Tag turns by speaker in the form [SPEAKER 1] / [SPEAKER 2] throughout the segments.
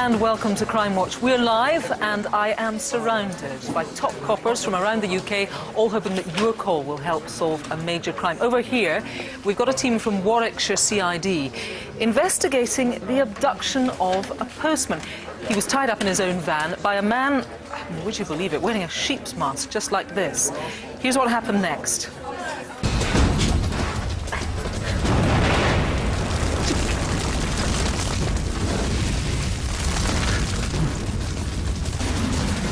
[SPEAKER 1] and welcome to Crimewatch. We're live and I am surrounded by top coppers from around the UK, all hoping that your call will help solve a major crime. Over here, we've got a team from Warwickshire CID investigating the abduction of a postman. He was tied up in his own van by a man, would you believe it, wearing a sheep's mask just like this. Here's what happened next.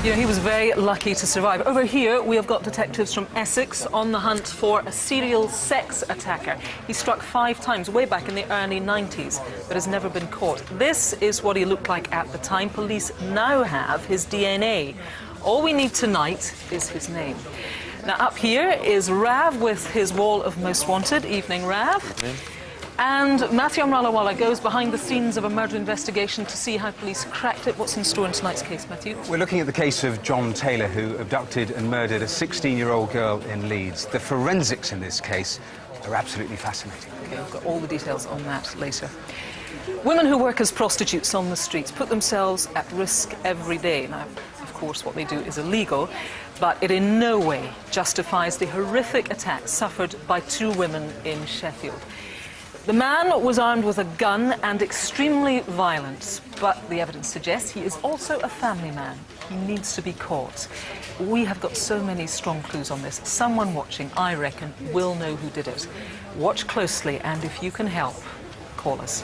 [SPEAKER 1] You know, he was very lucky to survive. Over here, we have got detectives from Essex on the hunt for a serial sex attacker. He struck 5 times way back in the early 90s, but has never been caught. This is what he looked like at the time. Police now have his DNA. All we need tonight is his name. Now, up here is Rav with his wall of most wanted. Evening, Rav. Evening. And Matthew Amralawala goes behind the scenes of a murder investigation to see how police cracked it. What's in store in tonight's case, Matthew? We're
[SPEAKER 2] looking at the case of John Taylor, who abducted and murdered a 16-year-old girl in Leeds. The forensics in this case are absolutely fascinating.
[SPEAKER 1] OK, we've got all the details on that later. Women who work as prostitutes on the streets put themselves at risk every day. Now, of course, what they do is illegal, but it in no way justifies the horrific attack suffered by 2 women in Sheffield. The man was armed with a gun and extremely violent, but the evidence suggests he is also a family man. He needs to be caught. We have got so many strong clues on this. Someone watching, I reckon, will know who did it. Watch closely, and if you can help, call us.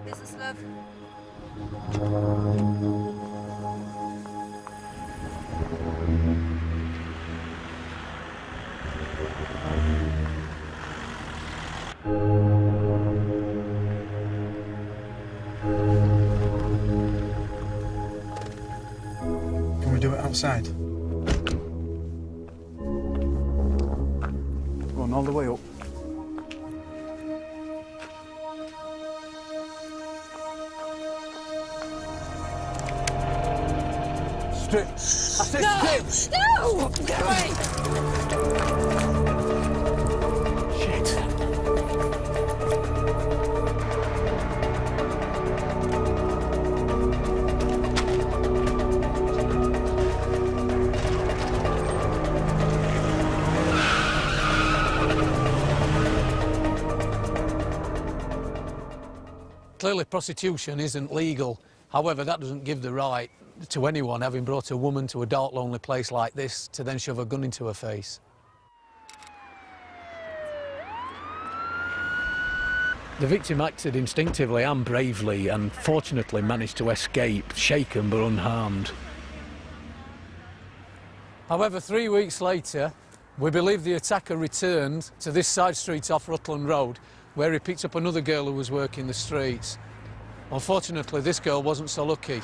[SPEAKER 3] Business, love.
[SPEAKER 4] Can we do it outside? Go on, all the way up. Strip. I said strip!
[SPEAKER 3] No! Get away!
[SPEAKER 4] Shit.
[SPEAKER 5] Clearly, prostitution isn't legal. However, that doesn't give the right to anyone, having brought a woman to a dark, lonely place like this, to then shove a gun into her face. The victim acted instinctively and bravely and fortunately managed to escape, shaken but unharmed. However, 3 weeks later, we believe the attacker returned to this side street off Rutland Road, where he picked up another girl who was working the streets. Unfortunately, this girl wasn't so lucky.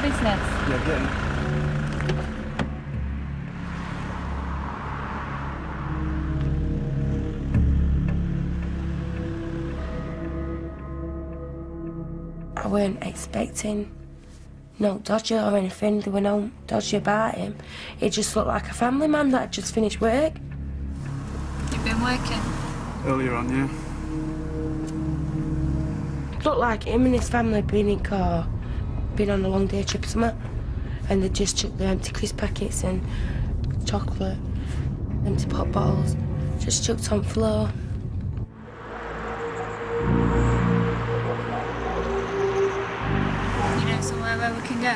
[SPEAKER 3] Business.
[SPEAKER 4] Yeah, get in.
[SPEAKER 6] I weren't expecting no dodgy or anything. There were no dodgy about him. It just looked like a family man that had just finished work.
[SPEAKER 3] You've been working?
[SPEAKER 4] Earlier on, yeah.
[SPEAKER 6] Looked like him and his family had been in car, been on a long day trip or something, and they just chucked the empty crisp packets and chocolate, empty pop bottles, just chucked on the floor.
[SPEAKER 3] where we can go?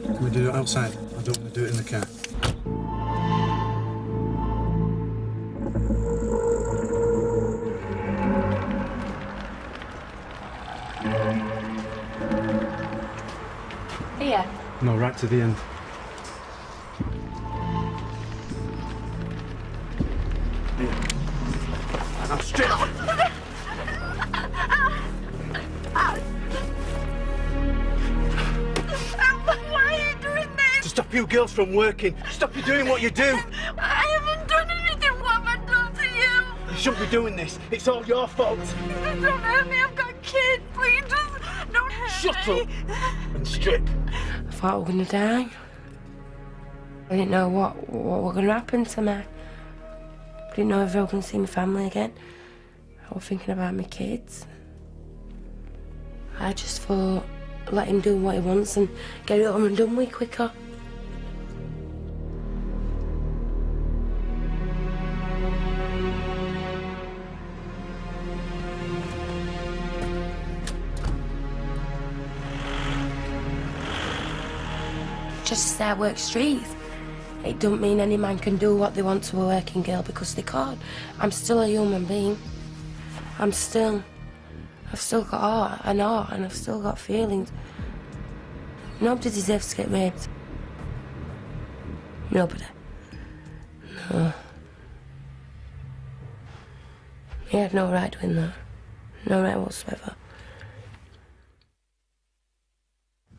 [SPEAKER 4] Can we do it outside? I don't want to do it in the car.
[SPEAKER 6] Here.
[SPEAKER 4] No, right to the end. Now strip!
[SPEAKER 3] Why are you doing this?
[SPEAKER 4] To stop you girls from working, stop you doing what you do.
[SPEAKER 3] I haven't done anything. What have I done to you?
[SPEAKER 4] You shouldn't be doing this. It's all your fault.
[SPEAKER 3] Just don't hurt me. I've got kids. Please just don't hurt
[SPEAKER 4] Shut
[SPEAKER 3] me.
[SPEAKER 4] up and strip.
[SPEAKER 6] I thought I was going to die. I didn't know what was going to happen to me. I didn't know if I was going to see my family again. I was thinking about my kids. I just thought, let him do what he wants and get it on and done with quicker. Just to say I work streets. It don't mean any man can do what they want to a working girl because they can't. I'm still a human being. I've still got an heart and I've still got feelings. Nobody deserves to get raped. Nobody. No. He had no right doing that. No right whatsoever.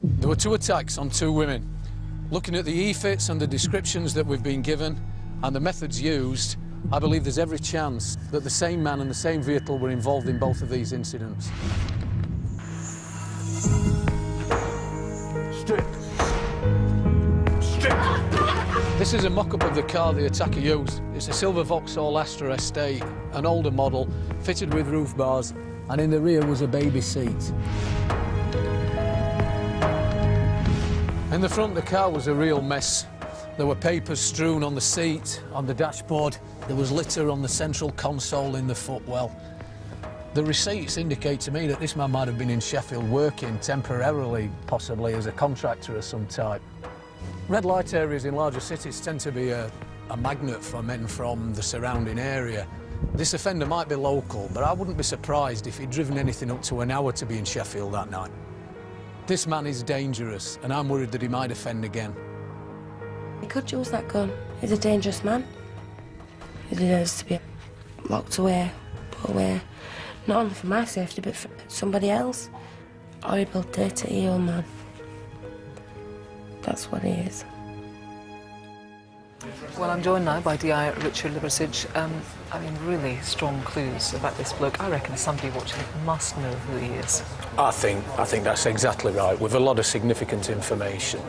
[SPEAKER 5] There were 2 attacks on 2 women. Looking at the e-fits and the descriptions that we've been given and the methods used, I believe there's every chance that the same man and the same vehicle were involved in both of these incidents.
[SPEAKER 4] Strip. Strip.
[SPEAKER 5] This is a mock-up of the car the attacker used. It's a silver Vauxhall Astra Estate, an older model, fitted with roof bars, and in the rear was a baby seat. In the front, the car was a real mess. There were papers strewn on the seat, on the dashboard. There was litter on the central console in the footwell. The receipts indicate to me that this man might have been in Sheffield working temporarily, possibly as a contractor of some type. Red light areas in larger cities tend to be a magnet for men from the surrounding area. This offender might be local, but I wouldn't be surprised if he'd driven anything up to an hour to be in Sheffield that night. This man is dangerous, and I'm worried that he might offend again.
[SPEAKER 6] He could use that gun. He's a dangerous man. He deserves to be locked away, put away. Not only for my safety, but for somebody else. Horrible, dirty, evil man. That's what he is.
[SPEAKER 1] Well, I'm joined now by DI Richard Liversidge. I mean, really strong clues about this bloke. I reckon somebody watching must know who he is.
[SPEAKER 5] I think that's exactly right, with a lot of significant information.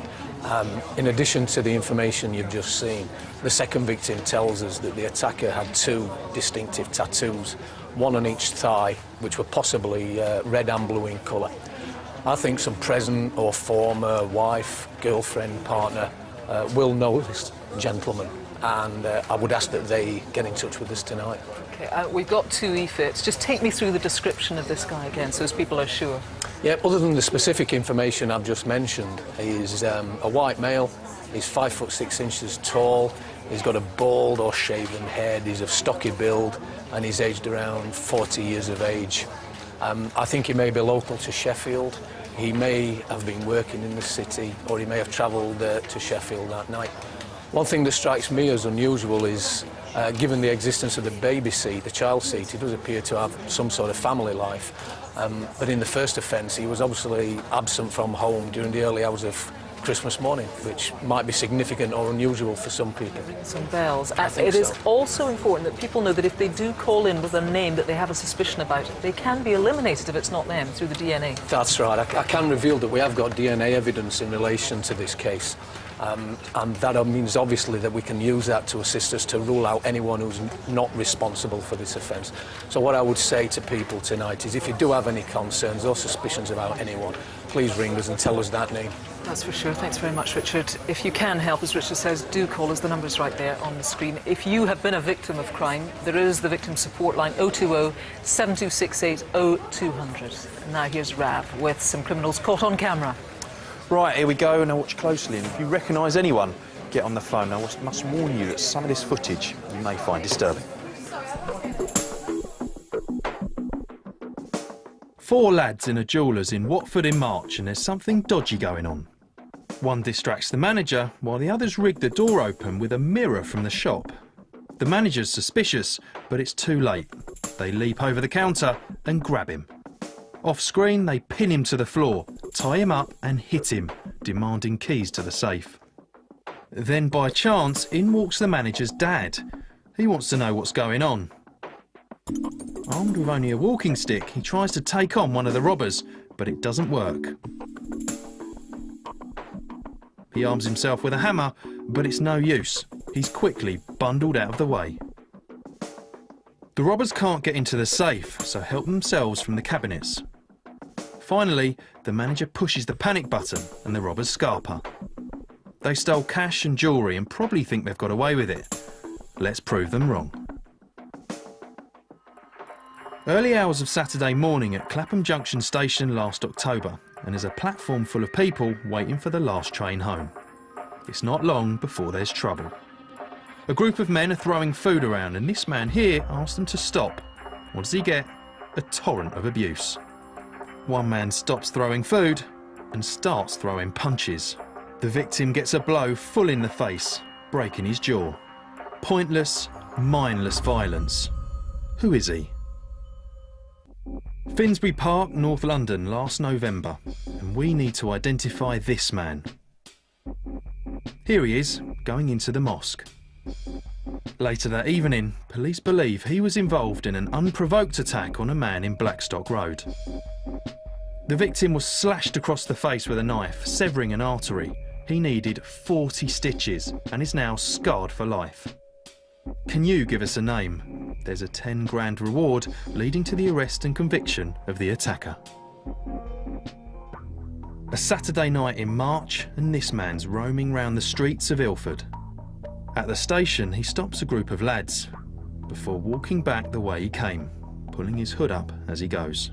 [SPEAKER 5] In addition to the information you've just seen, the second victim tells us that the attacker had 2 distinctive tattoos, one on each thigh, which were possibly red and blue in colour. I think some present or former wife, girlfriend, partner will know this gentleman, and I would ask that they get in touch with us tonight.
[SPEAKER 1] Okay, we've got 2 e-fits. Just take me through the description of this guy again, so as people are sure.
[SPEAKER 5] Yeah, other than the specific information I've just mentioned, he's a white male, he's 5'6" tall, he's got a bald or shaven head, he's of stocky build, and he's aged around 40 years of age. I think he may be local to Sheffield. He may have been working in the city, or he may have travelled to Sheffield that night. One thing that strikes me as unusual is, given the existence of the baby seat, the child seat, he does appear to have some sort of family life. But in the first offence, he was obviously absent from home during the early hours of Christmas morning, which might be significant or unusual for some people.
[SPEAKER 1] Some bells.
[SPEAKER 5] I think
[SPEAKER 1] It is
[SPEAKER 5] so.
[SPEAKER 1] also important that people know that if they do call in with a name that they have a suspicion about, they can be eliminated if it's not them through the DNA.
[SPEAKER 5] That's right. I can reveal that we have got DNA evidence in relation to this case. And that means obviously that we can use that to assist us to rule out anyone who's not responsible for this offence. So what I would say to people tonight is if you do have any concerns or suspicions about anyone, please ring us and tell us that name.
[SPEAKER 1] That's for sure. Thanks very much, Richard. If you can help, as Richard says, do call us. The number's right there on the screen. If you have been a victim of crime, there is the victim support line 020 7268 0200. Now here's Rav with some criminals caught on camera.
[SPEAKER 7] Right, here we go. Now watch closely, and if you recognise anyone, get on the phone. Now, I must warn you that some of this footage you may find disturbing.
[SPEAKER 8] 4 lads in a jeweller's in Watford in March, and there's something dodgy going on. One distracts the manager, while the others rig the door open with a mirror from the shop. The manager's suspicious, but it's too late. They leap over the counter and grab him. Off screen, they pin him to the floor, tie him up and hit him, demanding keys to the safe. Then, by chance, in walks the manager's dad. He wants to know what's going on. Armed with only a walking stick, he tries to take on one of the robbers, but it doesn't work. He arms himself with a hammer, but it's no use. He's quickly bundled out of the way. The robbers can't get into the safe, so help themselves from the cabinets. Finally, the manager pushes the panic button and the robbers scarper. They stole cash and jewellery and probably think they've got away with it. Let's prove them wrong. Early hours of Saturday morning at Clapham Junction Station last October, and there's a platform full of people waiting for the last train home. It's not long before there's trouble. A group of men are throwing food around, and this man here asks them to stop. What does he get? A torrent of abuse. One man stops throwing food and starts throwing punches. The victim gets a blow full in the face, breaking his jaw. Pointless, mindless violence. Who is he? Finsbury Park, North London, last November, and we need to identify this man. Here he is, going into the mosque. Later that evening, police believe he was involved in an unprovoked attack on a man in Blackstock Road. The victim was slashed across the face with a knife, severing an artery. He needed 40 stitches and is now scarred for life. Can you give us a name? There's a 10 grand reward leading to the arrest and conviction of the attacker. A Saturday night in March, and this man's roaming round the streets of Ilford. At the station, he stops a group of lads before walking back the way he came, pulling his hood up as he goes.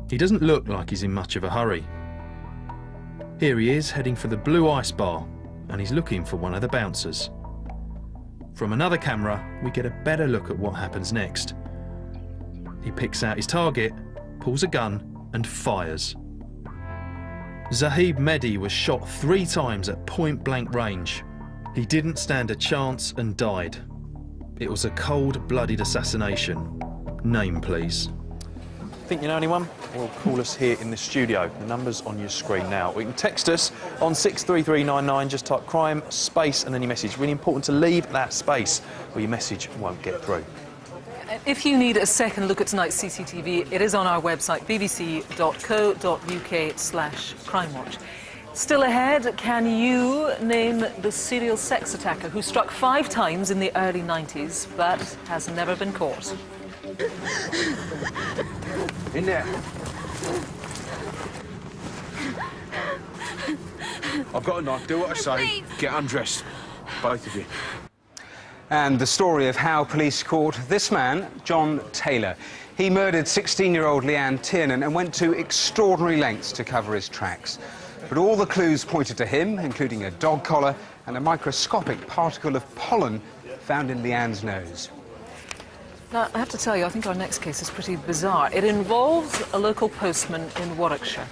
[SPEAKER 8] He doesn't look like he's in much of a hurry. Here he is, heading for the Blue Ice Bar, and he's looking for one of the bouncers. From another camera, we get a better look at what happens next. He picks out his target, pulls a gun, and fires. Zahib Mehdi was shot 3 times at point-blank range. He didn't stand a chance and died. It was a cold-blooded assassination. Name, please.
[SPEAKER 7] Think you know anyone? Well, call us here in the studio. The number's on your screen now. Or you can text us on 63399. Just type crime, space, and then your message. Really important to leave that space or your message won't get through.
[SPEAKER 1] If you need a second look at tonight's CCTV, it is on our website, bbc.co.uk/crimewatch. Still ahead, can you name the serial sex attacker who struck 5 times in the early 90s but has never been caught?
[SPEAKER 2] In there.
[SPEAKER 9] I've got a knife. Do what I say. Get undressed. Both of you.
[SPEAKER 2] And the story of how police caught this man, John Taylor. He murdered 16-year-old Leanne Tiernan and went to extraordinary lengths to cover his tracks. But all the clues pointed to him, including a dog collar and a microscopic particle of pollen found in Leanne's nose.
[SPEAKER 1] Now, I have to tell you, I think our next case is pretty bizarre. It involves a local postman in Warwickshire.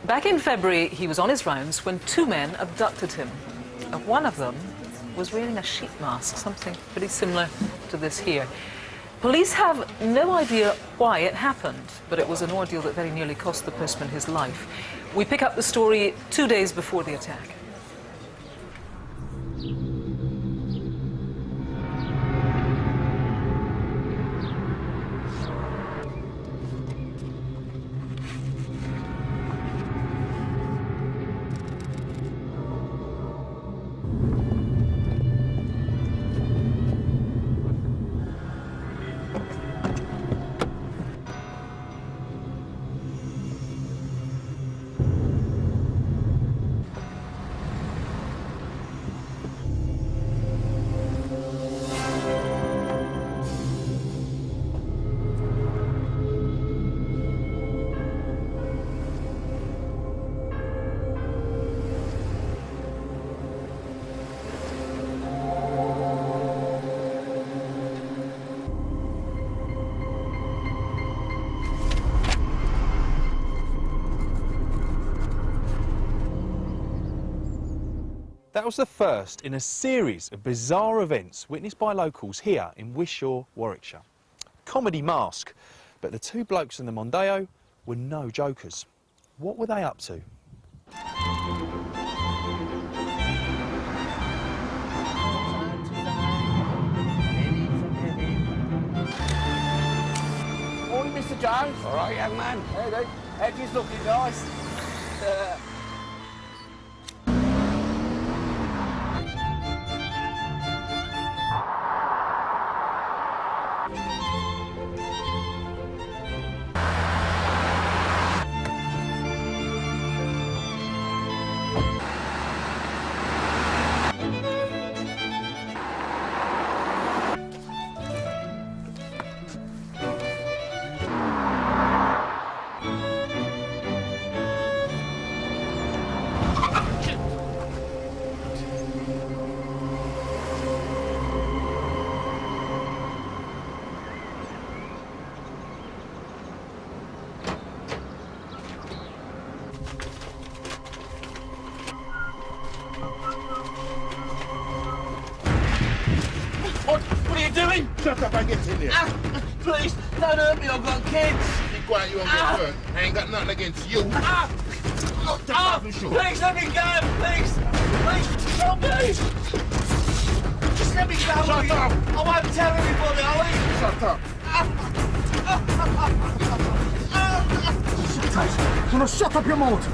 [SPEAKER 1] Back in February, he was on his rounds when 2 men abducted him. One of them was wearing a sheet mask, something pretty similar to this here. Police have no idea why it happened, but it was an ordeal that very nearly cost the postman his life. We pick up the story 2 days before the attack.
[SPEAKER 7] That was the first in a series of bizarre events witnessed by locals here in Wishaw, Warwickshire. Comedy mask, but the two blokes in the Mondeo were no jokers. What were they up to?
[SPEAKER 4] Morning, Mr. Jones.
[SPEAKER 9] All right, young man.
[SPEAKER 4] Hey, Eddie's looking nice. What are you doing?
[SPEAKER 9] Shut up and get in there.
[SPEAKER 4] Please, don't hurt me, I've got kids.
[SPEAKER 9] Be quiet, you won't get hurt. I ain't got nothing against you. Take off your shoes.
[SPEAKER 4] Please let me go, please. Please, stop me. Just let me go.
[SPEAKER 9] Shut up.
[SPEAKER 4] I won't tell anybody, I will.
[SPEAKER 9] Shut up.
[SPEAKER 4] Shut up your mouth.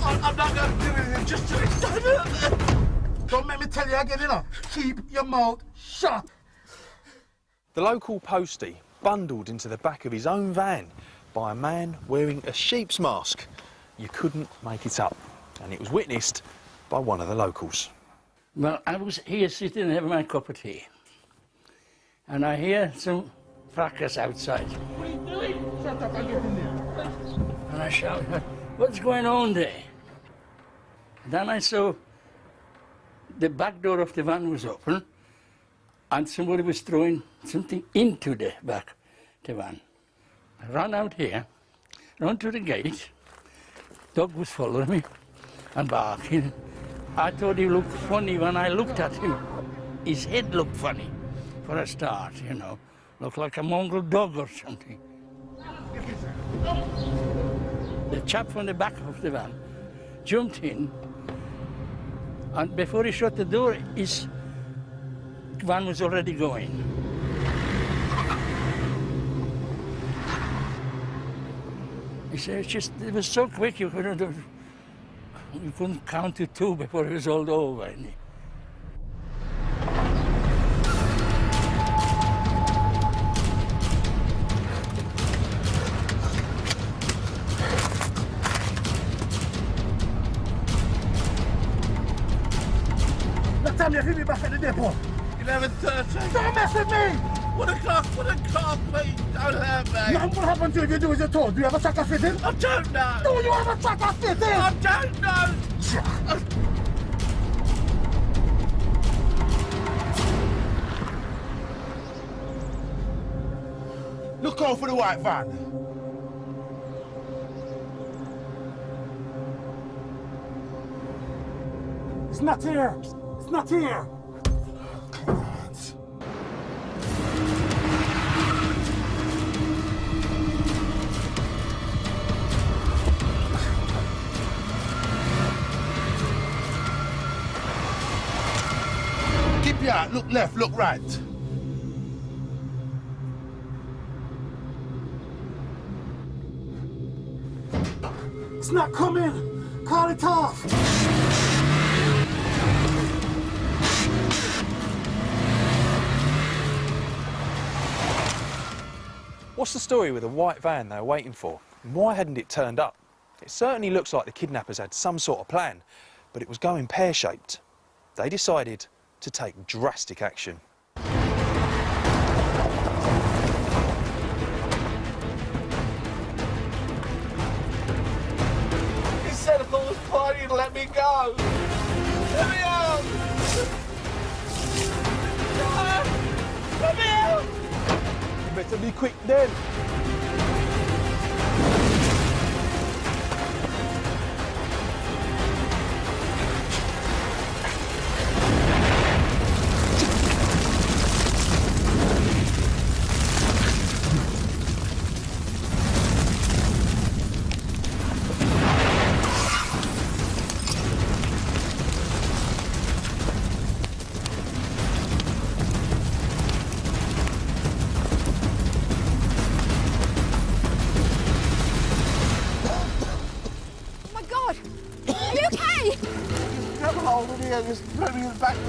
[SPEAKER 4] I'm not going to do anything, just do it. Don't hurt me. Don't make me tell you again, you know. Keep your mouth shut.
[SPEAKER 7] The local postie bundled into the back of his own van by a man wearing a sheep's mask. You couldn't make it up, and it was witnessed by one of the locals.
[SPEAKER 10] Well, I was here sitting having my cup of tea, and I hear some fracas outside. What are you doing?
[SPEAKER 9] Shut up and get in there.
[SPEAKER 10] And I shouted, what's going on there? Then I saw the back door of the van was open, and somebody was throwing something into the back of the van. I ran out here, ran to the gate. Dog was following me and barking. I thought he looked funny when I looked at him. His head looked funny, for a start, you know. Looked like a mongrel dog or something. The chap from the back of the van jumped in, and before he shut the door, his van was already going. He said, it was so quick you couldn't count to two before it was all over.
[SPEAKER 4] What time you hit me back at the depot? 11:30. Don't mess with me! What a car, please, don't hurt me. What happened to you if you do as you're told? Do you have a tracker fitting? I don't know. Do you have a tracker fitting? I don't know.
[SPEAKER 9] Look out for the white van.
[SPEAKER 4] It's not here. It's not here. Yeah, look left, look right. It's not coming. Call it off.
[SPEAKER 7] What's the story with the white van they were waiting for? And why hadn't it turned up? It certainly looks like the kidnappers had some sort of plan, but it was going pear-shaped. They decided to take drastic action.
[SPEAKER 4] He said if I was partying, he'd let me go. Let me out! Let me out! You better be quick then.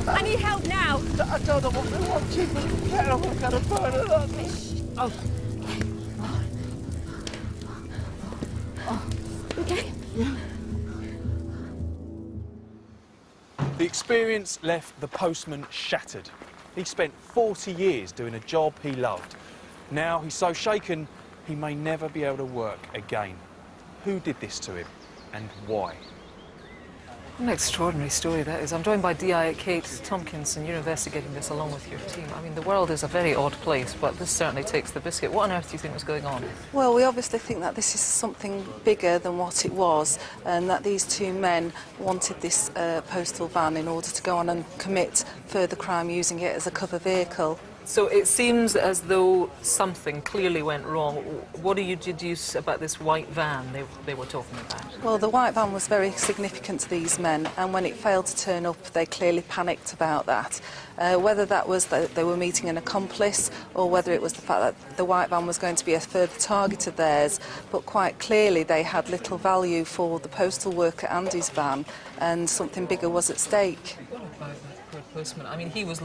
[SPEAKER 3] I need help now.
[SPEAKER 4] I don't know what they want to, but I'm going to burn it up.
[SPEAKER 3] Oh. Okay.
[SPEAKER 4] Yeah.
[SPEAKER 7] The experience left the postman shattered. He spent 40 years doing a job he loved. Now he's so shaken, he may never be able to work again. Who did this to him, and why?
[SPEAKER 1] An extraordinary story, that is. I'm joined by DI Kate Tompkinson. You're investigating this along with your team. I mean, the world is a very odd place, but this certainly takes the biscuit. What on earth do you think was going on?
[SPEAKER 11] Well, we obviously think that this is something bigger than what it was, and that these two men wanted this postal van in order to go on and commit further crime using it as a cover vehicle.
[SPEAKER 1] So it seems as though something clearly went wrong. What do you deduce about this white van they were talking about?
[SPEAKER 11] Well, the white van was very significant to these men, and when it failed to turn up, they clearly panicked about that. Whether that was that they were meeting an accomplice, or whether it was the fact that the white van was going to be a further target of theirs, but quite clearly they had little value for the postal worker and his van, and something bigger was at stake.
[SPEAKER 1] Postman. I mean, it was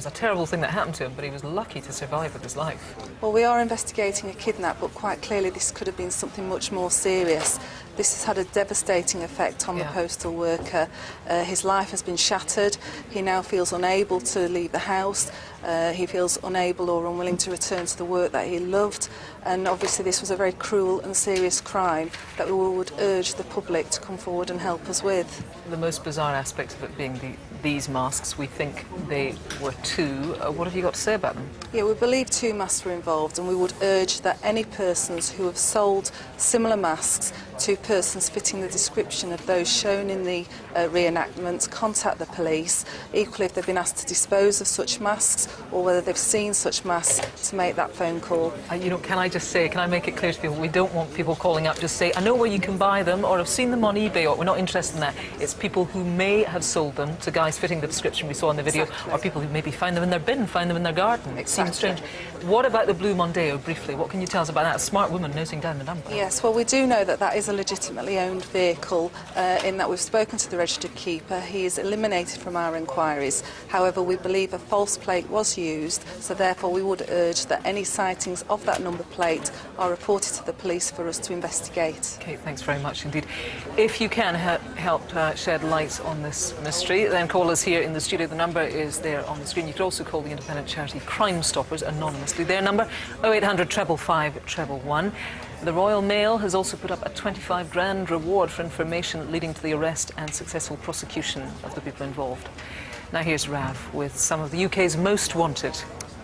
[SPEAKER 1] a terrible thing that happened to him, but he was lucky to survive with his life.
[SPEAKER 11] Well, we are investigating a kidnap, but quite clearly this could have been something much more serious. This has had a devastating effect on the postal worker. His life has been shattered. He now feels unable to leave the house. He feels unable or unwilling to return to the work that he loved. And obviously this was a very cruel and serious crime that we would urge the public to come forward and help us with.
[SPEAKER 1] The most bizarre aspect of it being these masks, we think they were two. What have you got to say about them?
[SPEAKER 11] Yeah, we believe two masks were involved, and we would urge that any persons who have sold similar masks to persons fitting the description of those shown in the reenactments contact the police. Equally, if they've been asked to dispose of such masks or whether they've seen such masks, to make that phone call.
[SPEAKER 1] You know, can I make it clear to people, we don't want people calling up just say, I know where you can buy them, or I've seen them on eBay, or we're not interested in that. It's people who may have sold them to guys fitting the description we saw in the video, or people who maybe find them in their bin, find them in their garden. It seems strange. What about the Blue Mondeo, briefly? What can you tell us about that? A smart woman noting down the number.
[SPEAKER 11] Yes, well, we do know that that is a legitimately owned vehicle, in that we've spoken to the registered keeper. He is eliminated from our inquiries. However, we believe a false plate was used, so therefore we would urge that any sightings of that number plate are reported to the police for us to investigate.
[SPEAKER 1] Kate, thanks very much indeed. If you can help shed light on this mystery, then call us here in the studio. The number is there on the screen. You could also call the independent charity Crime Stoppers anonymously. Their number, 0800 555 111. The Royal Mail has also put up a 25 grand reward for information leading to the arrest and successful prosecution of the people involved. Now here's Rav with some of the UK's most wanted.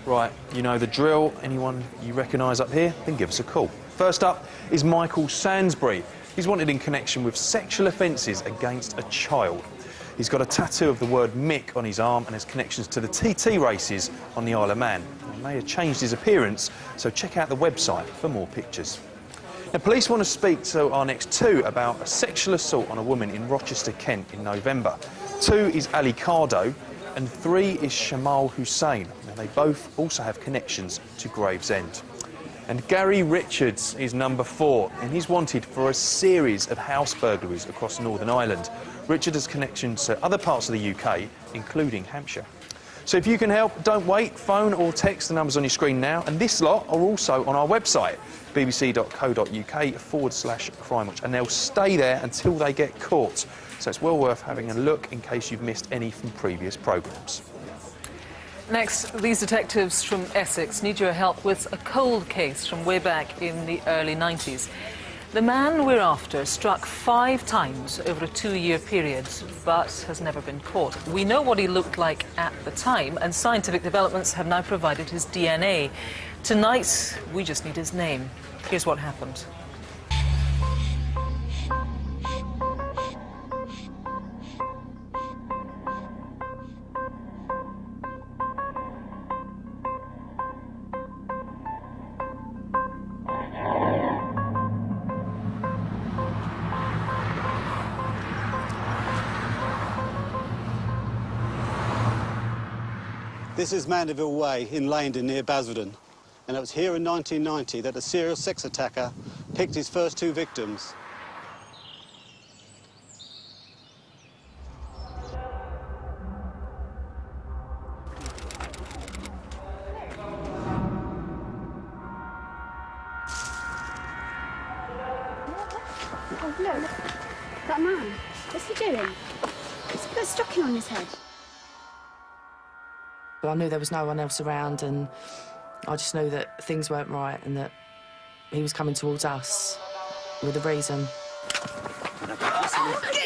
[SPEAKER 7] Right, you know the drill. Anyone you recognise up here, then give us a call. First up is Michael Sansbury. He's wanted in connection with sexual offences against a child. He's got a tattoo of the word Mick on his arm and has connections to the TT races on the Isle of Man. He may have changed his appearance, so check out the website for more pictures. Now, police want to speak to our next two about a sexual assault on a woman in Rochester, Kent in November. Two is Ali Cardo, and 3 is Shamal Hussein. Now, they both also have connections to Gravesend. And Gary Richards is number 4, and he's wanted for a series of house burglaries across Northern Ireland. Richard has connections to other parts of the UK, including Hampshire. So if you can help, don't wait, phone or text the numbers on your screen now. And this lot are also on our website, bbc.co.uk/Crimewatch, and they'll stay there until they get caught. So it's well worth having a look in case you've missed any from previous programmes.
[SPEAKER 1] Next, these detectives from Essex need your help with a cold case from way back in the early 90s. The man we're after struck 5 times over a 2-year period, but has never been caught. We know what he looked like at the time, and scientific developments have now provided his DNA. Tonight, we just need his name. Here's what happened.
[SPEAKER 12] This is Mandeville Way in Leyden near Basildon, and it was here in 1990 that a serial sex attacker picked his first 2 victims.
[SPEAKER 3] Oh, look. That man. What's he doing? He's got a stocking on his head.
[SPEAKER 6] But I knew there was no one else around, and I just knew that things weren't right and that he was coming towards us with a reason.
[SPEAKER 9] Oh,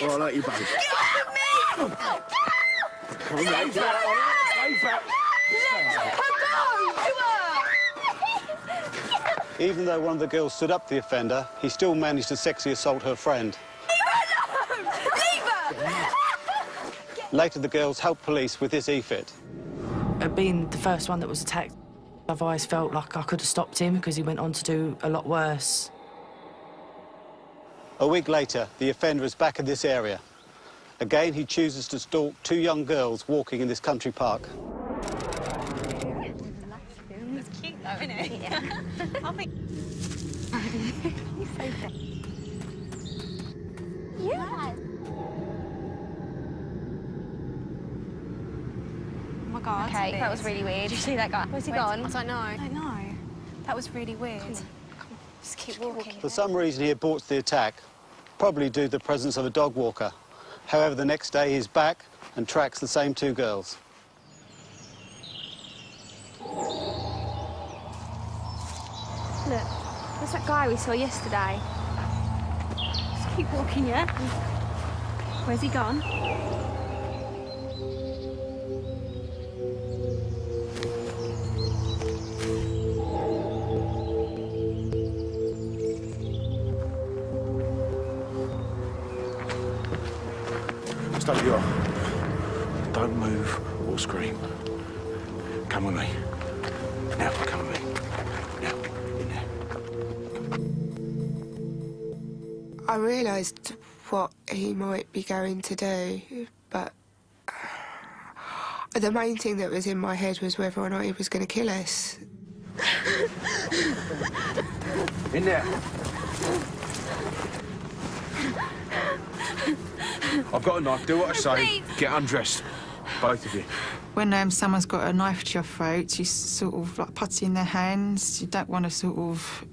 [SPEAKER 9] I like you both.
[SPEAKER 3] Get off of me!
[SPEAKER 9] Come on, mate.
[SPEAKER 12] Even though one of the girls stood up to the offender, he still managed to sexually assault her friend.
[SPEAKER 3] Leave her alone! Leave her!
[SPEAKER 12] Later, the girls helped police with this e-fit.
[SPEAKER 6] Being the first one that was attacked, I've always felt like I could have stopped him because he went on to do a lot worse.
[SPEAKER 12] A week later, the offender is back in this area. Again, he chooses to stalk 2 young girls walking in this country park.
[SPEAKER 3] It's cute though, isn't it? Yeah. I think... He's so good. Yeah. Oh my God.
[SPEAKER 13] Okay, that was really weird.
[SPEAKER 3] Did you see that guy?
[SPEAKER 13] Where's he gone?
[SPEAKER 3] I don't know. I don't know. That was really weird. Come on. Just keep walking.
[SPEAKER 12] For some reason, he aborts the attack, probably due to the presence of a dog walker. However, the next day, he's back and tracks the same 2 girls.
[SPEAKER 13] Look, there's that guy we saw yesterday. Just keep walking, yeah? Where's he gone?
[SPEAKER 9] Stay where you are. Don't move or scream. Come with me. Now, come with me. Now, in there.
[SPEAKER 14] I realised what he might be going to do, but the main thing that was in my head was whether or not he was going to kill us.
[SPEAKER 9] In there. I've got a knife. Do what I say.
[SPEAKER 3] Please.
[SPEAKER 9] Get undressed. Both of you.
[SPEAKER 15] When someone's got a knife to your throat, you sort of like put it in their hands. You don't want to sort of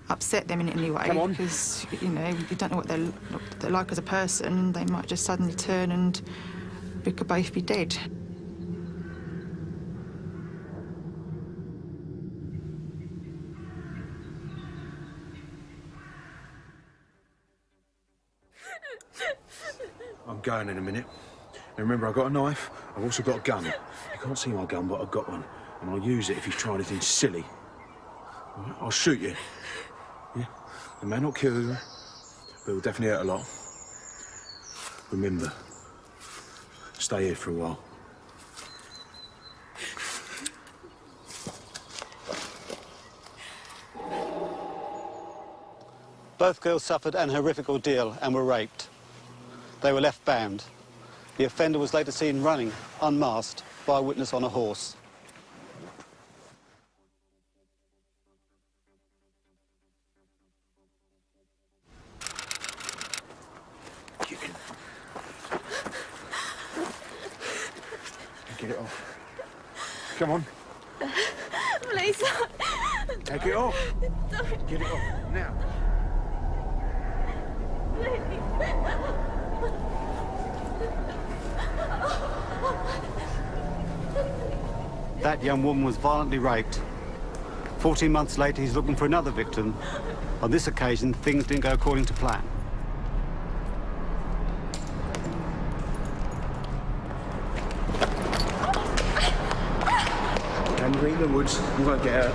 [SPEAKER 15] upset them in any way.
[SPEAKER 9] Come on.
[SPEAKER 15] Because, you know, you don't know what they're like as a person. They might just suddenly turn and we could both be dead.
[SPEAKER 9] I'm going in a minute. And remember, I've got a knife. I've also got a gun. You can't see my gun, but I've got one. And I'll use it if you try anything silly. All right? I'll shoot you. Yeah? It may not kill you, but it'll definitely hurt a lot. Remember, stay here for a while.
[SPEAKER 12] Both girls suffered an horrific ordeal and were raped. They were left bound. The offender was later seen running, unmasked, by a witness on a horse.
[SPEAKER 9] Get it off. Come on.
[SPEAKER 13] Please.
[SPEAKER 9] Take it off. Get it off. Now.
[SPEAKER 12] That young woman was violently raped. 14 months later, he's looking for another victim. On this occasion, things didn't go according to plan.
[SPEAKER 9] And we're in the woods. You won't get out.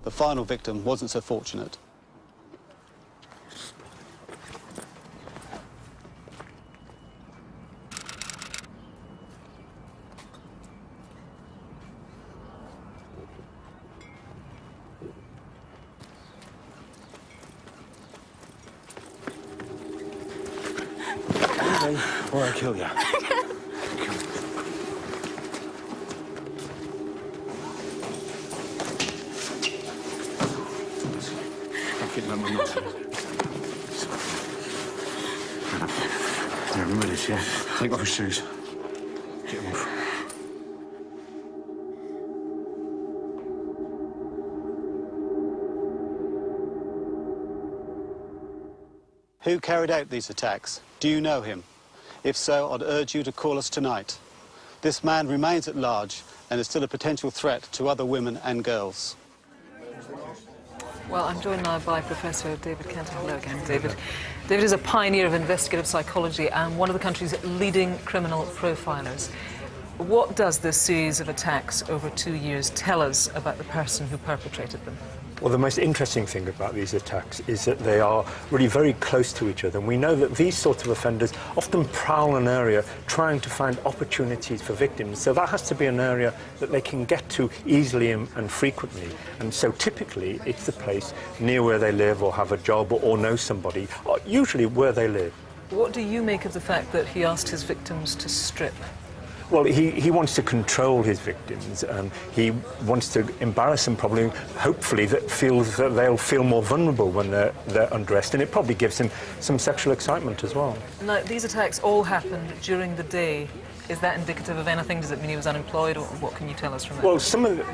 [SPEAKER 12] The final victim wasn't so fortunate.
[SPEAKER 9] Or I'll kill you. Yeah, remember this, yeah? Take off your shoes. Get them off.
[SPEAKER 12] Who carried out these attacks? Do you know him? If so, I'd urge you to call us tonight. This man remains at large and is still a potential threat to other women and girls.
[SPEAKER 1] Well, I'm joined now by Professor David Kenton. Hello again, David. David is a pioneer of investigative psychology and one of the country's leading criminal profilers. What does this series of attacks over 2 years tell us about the person who perpetrated them?
[SPEAKER 16] Well, the most interesting thing about these attacks is that they are really very close to each other. And we know that these sorts of offenders often prowl an area trying to find opportunities for victims. So that has to be an area that they can get to easily and frequently. And so typically it's the place near where they live or have a job or know somebody, or usually where they live.
[SPEAKER 1] What do you make of the fact that he asked his victims to strip?
[SPEAKER 16] Well, he wants to control his victims. He wants to embarrass them, probably, hopefully, that they'll feel more vulnerable when they're undressed, and it probably gives him some sexual excitement as well.
[SPEAKER 1] Now, these attacks all happened during the day. Is that indicative of anything? Does it mean he was unemployed, or what can you tell us from that?
[SPEAKER 16] Well,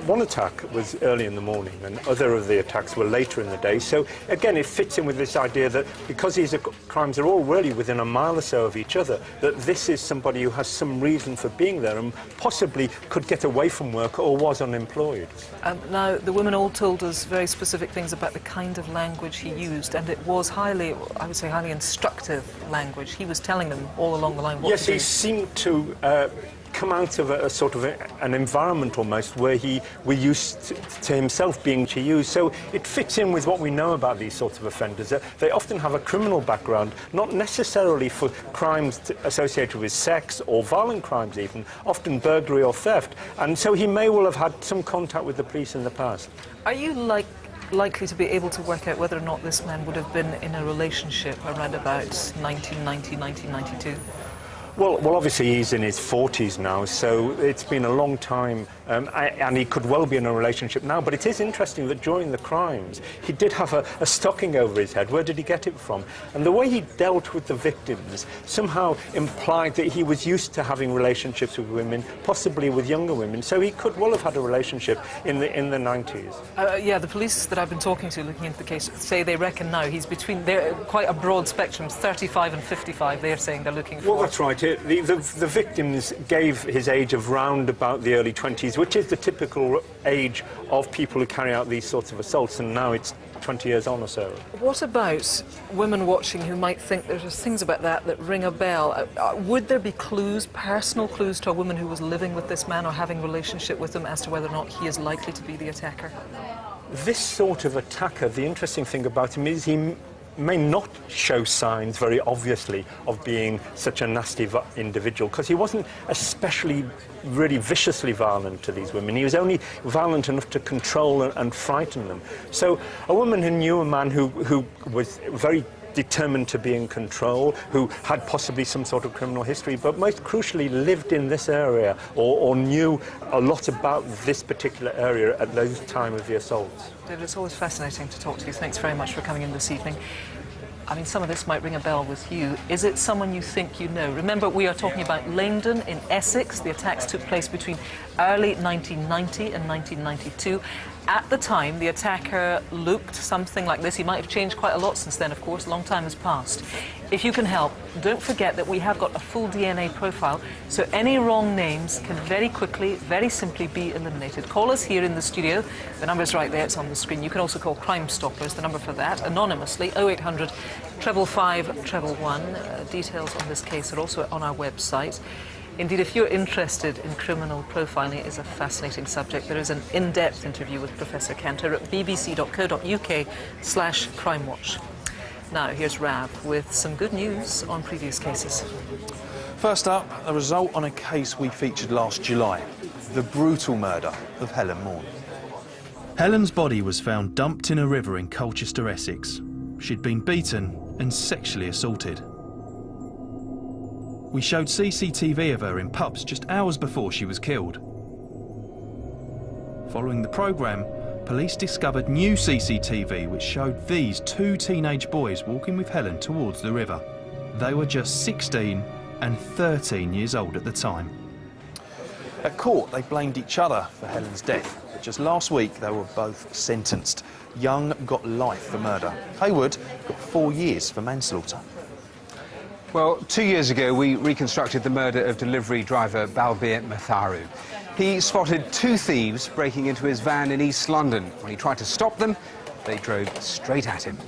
[SPEAKER 16] one attack was early in the morning, and other of the attacks were later in the day. So, again, it fits in with this idea that because these crimes are all really within a mile or so of each other, that this is somebody who has some reason for being there and possibly could get away from work or was unemployed.
[SPEAKER 1] Now, the women all told us very specific things about the kind of language he used, and it was highly, I would say, highly instructive language. He was telling them all along the line what to do.
[SPEAKER 16] Yes, he seemed to come out of a sort of an environment almost where he was used to himself being used. So it fits in with what we know about these sorts of offenders. They often have a criminal background, not necessarily for crimes associated with sex or violent crimes even, often burglary or theft. And so he may well have had some contact with the police in the past.
[SPEAKER 1] Are you likely to be able to work out whether or not this man would have been in a relationship around about 1990, 1992?
[SPEAKER 16] Well, obviously he's in his 40s now, so it's been a long time, and he could well be in a relationship now. But it is interesting that during the crimes, he did have a stocking over his head. Where did he get it from? And the way he dealt with the victims somehow implied that he was used to having relationships with women, possibly with younger women. So he could well have had a relationship in the 90s.
[SPEAKER 1] Yeah, the police that I've been talking to looking into the case say they reckon now he's between, they're quite a broad spectrum, 35 and 55, they're saying they're looking for.
[SPEAKER 16] Well, that's right. The victims gave his age of round about the early 20s, which is the typical age of people who carry out these sorts of assaults, and now it's 20 years on or so.
[SPEAKER 1] What about women watching who might think there's things about that ring a bell? Would there be clues, personal clues to a woman who was living with this man or having a relationship with him as to whether or not he is likely to be the attacker?
[SPEAKER 16] This sort of attacker, the interesting thing about him is he may not show signs very obviously of being such a nasty individual, because he wasn't especially really viciously violent to these women. He was only violent enough to control and frighten them. So a woman who knew a man who was very determined to be in control, who had possibly some sort of criminal history, but most crucially lived in this area or knew a lot about this particular area at the time of the assaults.
[SPEAKER 1] David, it's always fascinating to talk to you. Thanks very much for coming in this evening. I mean, some of this might ring a bell with you. Is it someone you think you know? Remember, we are talking about Langdon in Essex. The attacks took place between early 1990 and 1992. At the time, the attacker looked something like this. He might have changed quite a lot since then, of course. A long time has passed. If you can help, don't forget that we have got a full DNA profile, so any wrong names can very quickly, very simply be eliminated. Call us here in the studio. The number's right there, it's on the screen. You can also call Crime Stoppers, the number for that, anonymously, 0800 555 111. Details on this case are also on our website. Indeed, if you're interested in criminal profiling, it is a fascinating subject. There is an in-depth interview with Professor Cantor at bbc.co.uk/crimewatch. Now, here's Rav with some good news on previous cases.
[SPEAKER 7] First up, a result on a case we featured last July, the brutal murder of Helen Morn.
[SPEAKER 8] Helen's body was found dumped in a river in Colchester, Essex. She'd been beaten and sexually assaulted. We showed CCTV of her in pubs just hours before she was killed. Following the programme, police discovered new CCTV which showed these two teenage boys walking with Helen towards the river. They were just 16 and 13 years old at the time.
[SPEAKER 7] At court, they blamed each other for Helen's death, but just last week they were both sentenced. Young got life for murder. Hayward got 4 years for manslaughter.
[SPEAKER 2] Well, 2 years ago, we reconstructed the murder of delivery driver Balbir Matharu. He spotted two thieves breaking into his van in East London. When he tried to stop them, they drove straight at him.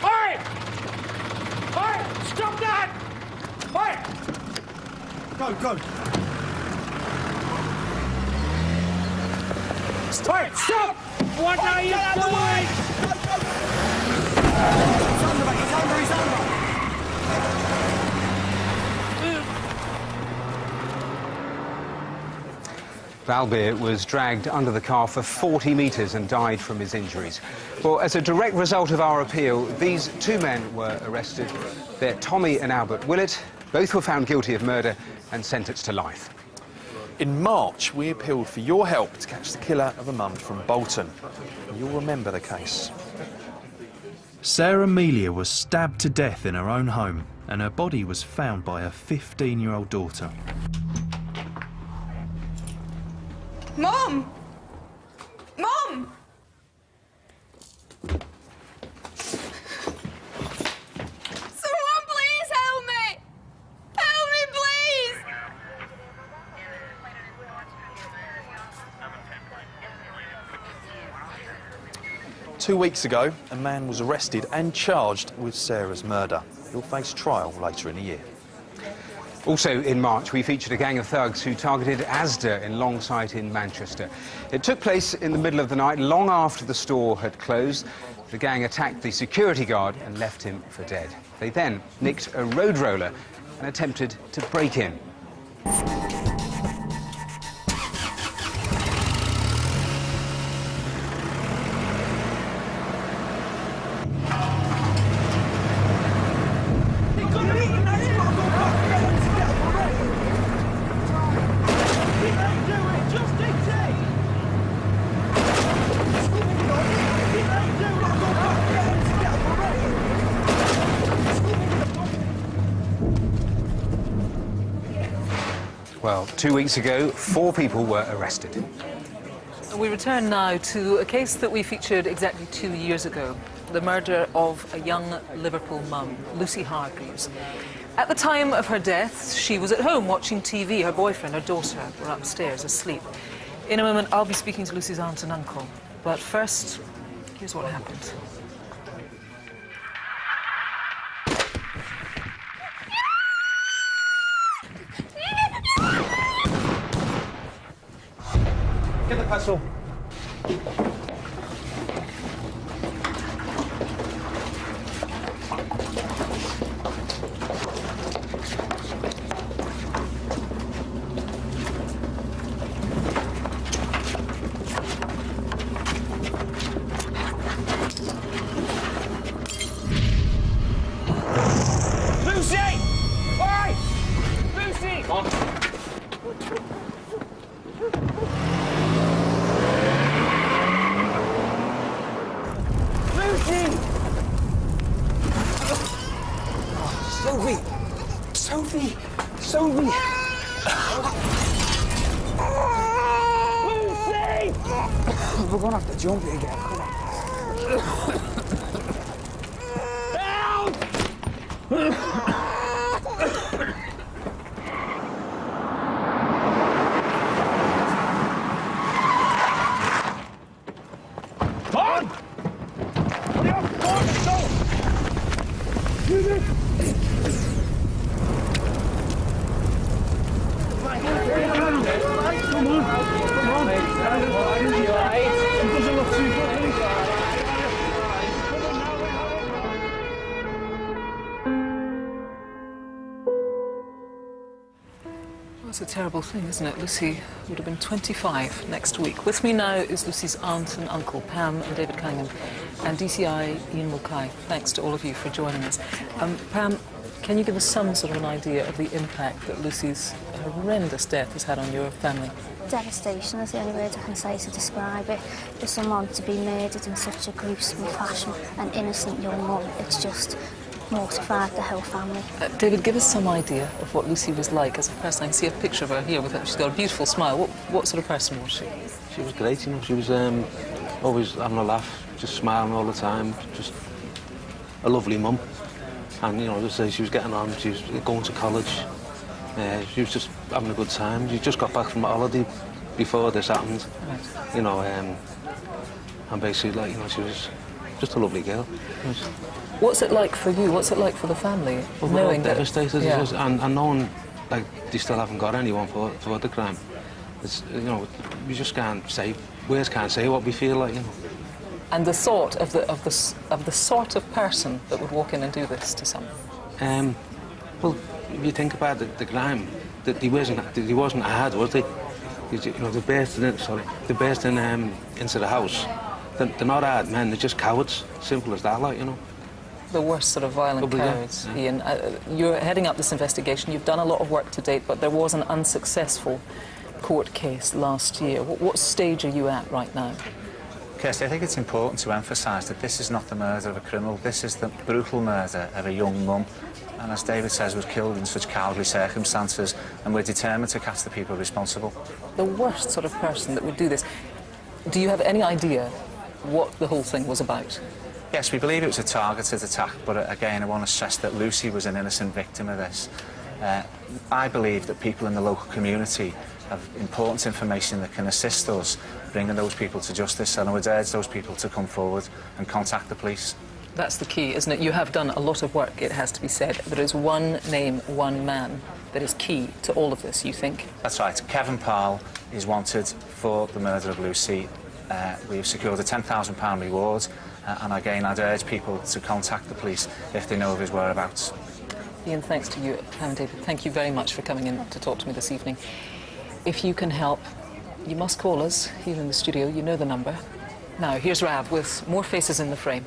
[SPEAKER 4] Oi! Oi! Stop that! Oi! Go, go! Stop! Stop! What are you doing? He's under, mate. He's under, he's under.
[SPEAKER 2] Balbir was dragged under the car for 40 metres and died from his injuries. Well, as a direct result of our appeal, these two men were arrested. They're Tommy and Albert Willett. Both were found guilty of murder and sentenced to life.
[SPEAKER 7] In March, we appealed for your help to catch the killer of a mum from Bolton. You'll remember the case.
[SPEAKER 8] Sarah Melia was stabbed to death in her own home, and her body was found by her 15-year-old daughter.
[SPEAKER 14] Mom! Mom! Someone please help me! Help me, please!
[SPEAKER 7] 2 weeks ago, a man was arrested and charged with Sarah's murder. He'll face trial later in the year.
[SPEAKER 2] Also in March, we featured a gang of thugs who targeted Asda in Longsight in Manchester. It took place in the middle of the night, long after the store had closed. The gang attacked the security guard and left him for dead. They then nicked a road roller and attempted to break in. Well, 2 weeks ago, 4 people were arrested.
[SPEAKER 1] We return now to a case that we featured exactly 2 years ago, the murder of a young Liverpool mum, Lucy Hargreaves. At the time of her death, she was at home watching TV. Her boyfriend, her daughter were upstairs asleep. In a moment, I'll be speaking to Lucy's aunt and uncle. But first, here's what happened.
[SPEAKER 7] Get the pestle.
[SPEAKER 17] We're gonna have to jump it again, come on.
[SPEAKER 4] On! Hurry up, go on, go! Do this! Come on, come on.
[SPEAKER 1] It's a terrible thing, isn't it? Lucy would have been 25 next week. With me now is Lucy's aunt and uncle, Pam and David Cunningham, and DCI Ian Mulcahy. Thanks to all of you for joining us. Pam, can you give us some sort of an idea of the impact that Lucy's horrendous death has had on your family?
[SPEAKER 18] Devastation is the only word I can say to describe it. For someone to be murdered in such a gruesome fashion, an innocent young mum, it's just mortified the whole family.
[SPEAKER 1] David, give us some idea of what Lucy was like as a person. I can see a picture of her here with her. She's got a beautiful smile. What sort of person was she?
[SPEAKER 19] She was great, you know. She was always having a laugh, just smiling all the time, just a lovely mum. And, you know, as I say, she was getting on, she was going to college. She was just having a good time. She just got back from a holiday before this happened. Right. You know, and basically, like, you know, she was just a lovely girl.
[SPEAKER 1] What's it like for you? What's it like for the family?
[SPEAKER 19] Well, we're all devastated, and knowing, like, they still haven't got anyone for the crime. It's, you know, we just can't say, words can't say what we feel like, you know.
[SPEAKER 1] And the thought of the sort of person that would walk in and do this to someone.
[SPEAKER 19] Well, if you think about the crime, that he wasn't hard, was he? You know, they burst in into the house. They're not hard men. They're just cowards. Simple as that, like, you know.
[SPEAKER 1] The worst sort of violent cowards, yeah. Ian. You're heading up this investigation. You've done a lot of work to date, but there was an unsuccessful court case last year. What stage are you at right now?
[SPEAKER 20] Kirsty, I think it's important to emphasise that this is not the murder of a criminal. This is the brutal murder of a young mum. And as David says, was killed in such cowardly circumstances, and we're determined to catch the people responsible. The
[SPEAKER 1] worst sort of person that would do this. Do you have any idea what the whole thing was about?
[SPEAKER 20] Yes, we believe it was a targeted attack, but again, I want to stress that Lucy was an innocent victim of this. I believe that people in the local community have important information that can assist us bringing those people to justice, and I would urge those people to come forward and contact the police.
[SPEAKER 1] That's the key, isn't it? You have done a lot of work, it has to be said. There is one name, one man that is key to all of this, you think?
[SPEAKER 20] That's right. Kevin Powell is wanted for the murder of Lucy. We've secured a £10,000 reward, and again, I'd urge people to contact the police if they know of his whereabouts.
[SPEAKER 1] Ian, thanks to you, Pam and David. Thank you very much for coming in to talk to me this evening. If you can help, you must call us here in the studio. You know the number. Now, here's Rav with more faces in the frame.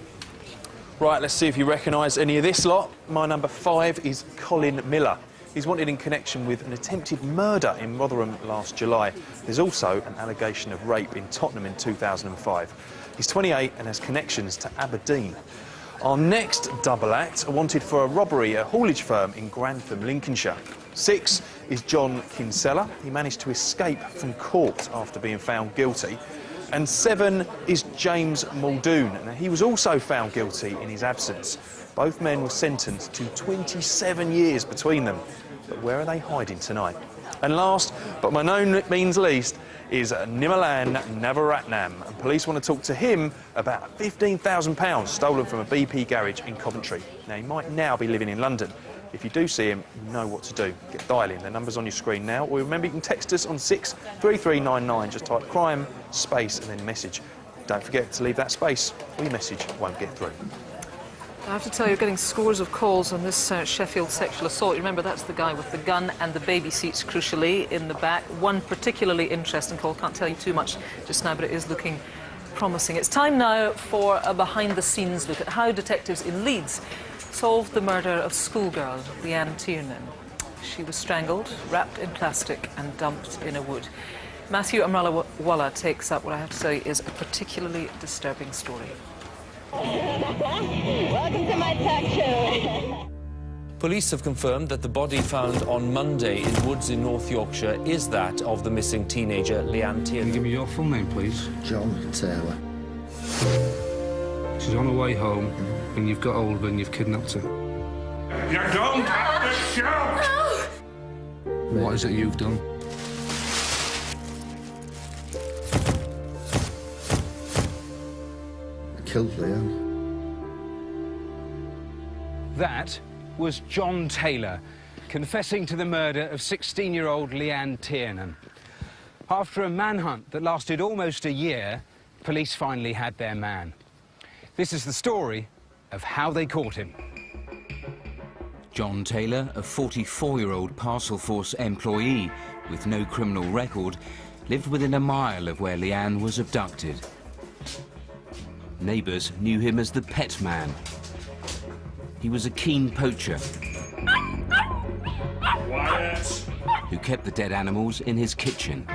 [SPEAKER 7] Right, let's see if you recognise any of this lot. My number 5 is Colin Miller. He's wanted in connection with an attempted murder in Rotherham last July. There's also an allegation of rape in Tottenham in 2005. He's 28 and has connections to Aberdeen. Our next double act are wanted for a robbery at a haulage firm in Grantham, Lincolnshire. 6 is John Kinsella. He managed to escape from court after being found guilty. And 7 is James Muldoon. Now, he was also found guilty in his absence. Both men were sentenced to 27 years between them. But where are they hiding tonight? And last, but by no means least, is Nimalan Navaratnam. And police want to talk to him about £15,000 stolen from a BP garage in Coventry. Now, he might now be living in London. If you do see him, you know what to do. Get dialing. The number's on your screen now. Or remember, you can text us on 63399. Just type crime, space, and then message. Don't forget to leave that space, or your message won't get through.
[SPEAKER 1] I have to tell you, you're getting scores of calls on this Sheffield sexual assault. You remember, that's the guy with the gun and the baby seats, crucially, in the back. One particularly interesting call. Can't tell you too much just now, but it is looking promising. It's time now for a behind-the-scenes look at how detectives in Leeds solved the murder of schoolgirl Leanne Tiernan. She was strangled, wrapped in plastic and dumped in a wood. Matthew Amralawala takes up what I have to say is a particularly disturbing story.
[SPEAKER 21] Welcome to my talk show. Police have confirmed that the body found on Monday in woods in North Yorkshire is that of the missing teenager Leanne Tiernan.
[SPEAKER 22] Can you give me your full name, please?
[SPEAKER 23] John Taylor.
[SPEAKER 22] She's on her way home, and you've got hold of her and you've kidnapped her.
[SPEAKER 4] You don't have to shout!
[SPEAKER 22] What is it you've done?
[SPEAKER 23] Killed Leanne.
[SPEAKER 2] That was John Taylor, confessing to the murder of 16-year-old Leanne Tiernan. After a manhunt that lasted almost a year, police finally had their man. This is the story of how they caught him.
[SPEAKER 24] John Taylor, a 44-year-old parcel force employee with no criminal record, lived within a mile of where Leanne was abducted. Neighbours knew him as the Pet Man. He was a keen poacher who kept the dead animals in his kitchen.